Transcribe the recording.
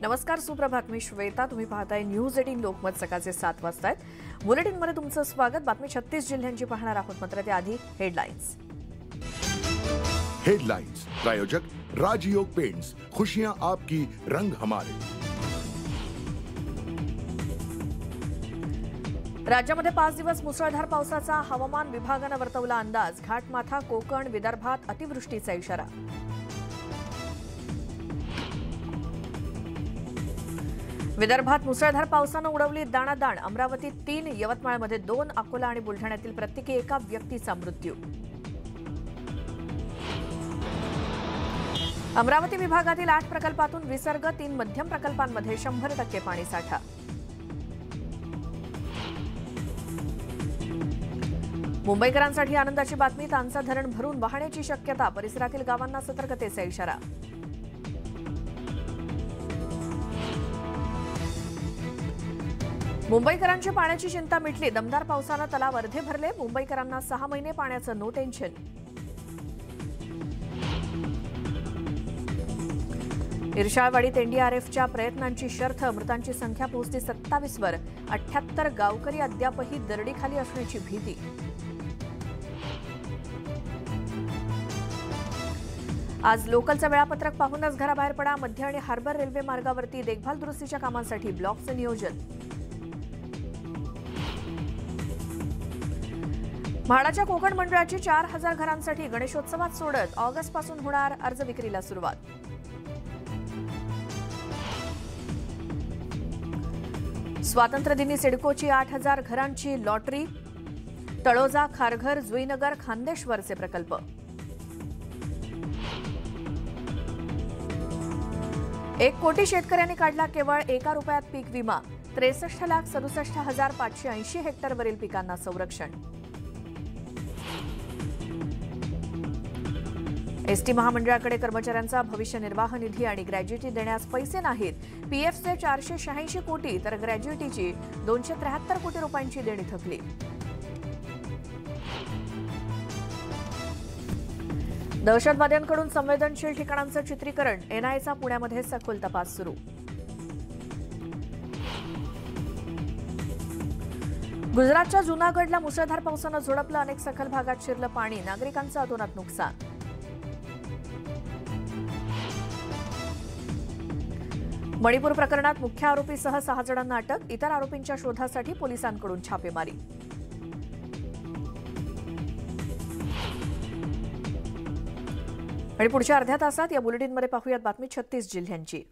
नमस्कार, सुप्रभात. मी श्वेता. तुम्ही पाहताय न्यूज 18 लोकमत. सकाळचे 7 वाजता आहेत. बुलेटिनमध्ये तुमचं स्वागत. बातमी 36 जिल्ह्यांची पाहणार आहोत, मात्र त्याआधी हेडलाईन्स. हेडलाइंस प्रायोजक राजयोग पेंट्स, खुशियां आपकी, रंग हमारे. राज्यामध्ये 5 दिवस मुसळधार पावसाचा हवामान विभागानं वर्तवला अंदाज. घाटमाथा, कोकण, विदर्भात अतिवृष्टीचा इशारा. विदर्भात मुसळधार पावसानं उडवली दाणादाण. अमरावतीत 3, यवतमाळमध्ये 2, अकोला आणि बुलढाण्यातील प्रत्येकी एका व्यक्तीचा मृत्यू. अमरावती विभागातील 8 प्रकल्पातून विसर्ग, 3 मध्यम प्रकल्पांमध्ये 100% पाणीसाठा. मुंबईकरांसाठी आनंदाची बातमी. तांचा धरण भरून वाहण्याची शक्यता. परिसरातील गावांना सतर्कतेचा इशारा. मुंबईकरांची पाण्याची चिंता मिटली. दमदार पावसानं तलाव अर्धे भरले. मुंबईकरांना 6 महिने पाण्याचं नो टेन्शन. इर्शाळवाडीत एनडीआरएफच्या प्रयत्नांची शर्थ. मृतांची संख्या पोहोचली 27 वर. 78 गावकरी अद्यापही दरडीखाली असण्याची भीती. आज लोकलचं वेळापत्रक पाहूनच घराबाहेर पडा. मध्य आणि हार्बर रेल्वे मार्गावरती देखभाल दुरुस्तीच्या कामांसाठी ब्लॉकचं नियोजन. म्हाडाच्या कोकण मंडळाची 4000 घरांसाठी गणेशोत्सवात सोडत. ऑगस्टपासून होणार अर्ज विक्रीला सुरुवात. स्वातंत्र्यदिनी सिडकोची 8000 घरांची लॉटरी. तळोजा, खारघर, जुईनगर, खान्देश्वरचे प्रकल्प. एक कोटी शेतकऱ्यांनी काढला केवळ 1 रुपयात पीक विमा. 63,67,580 हेक्टरवरील पिकांना संरक्षण. एसटी महामंडळाकडे कर्मचाऱ्यांचा भविष्य निर्वाह निधी आणि ग्रॅज्युइटी देण्यास पैसे नाहीत. पीएफचे 486 कोटी तर ग्रॅज्युइटीची 273 कोटी रुपयांची देणी थकली. दहशतवाद्यांकडून संवेदनशील ठिकाणांचं चित्रीकरण. एनआयचा पुण्यामध्ये सखोल तपास सुरू. गुजरातच्या जुनागडला मुसळधार पावसानं झोडपलं. अनेक सखल भागात शिरलं पाणी. नागरिकांचं अतोनात नुकसान. मणिपूर प्रकरणात मुख्य आरोपीसह 6 जणांना अटक. इतर आरोपींच्या शोधासाठी पोलिसांकडून छापेमारी. आणि पुढच्या अर्ध्या तासात या बुलेटिनमध्ये पाहूयात बातमी 36 जिल्ह्यांची.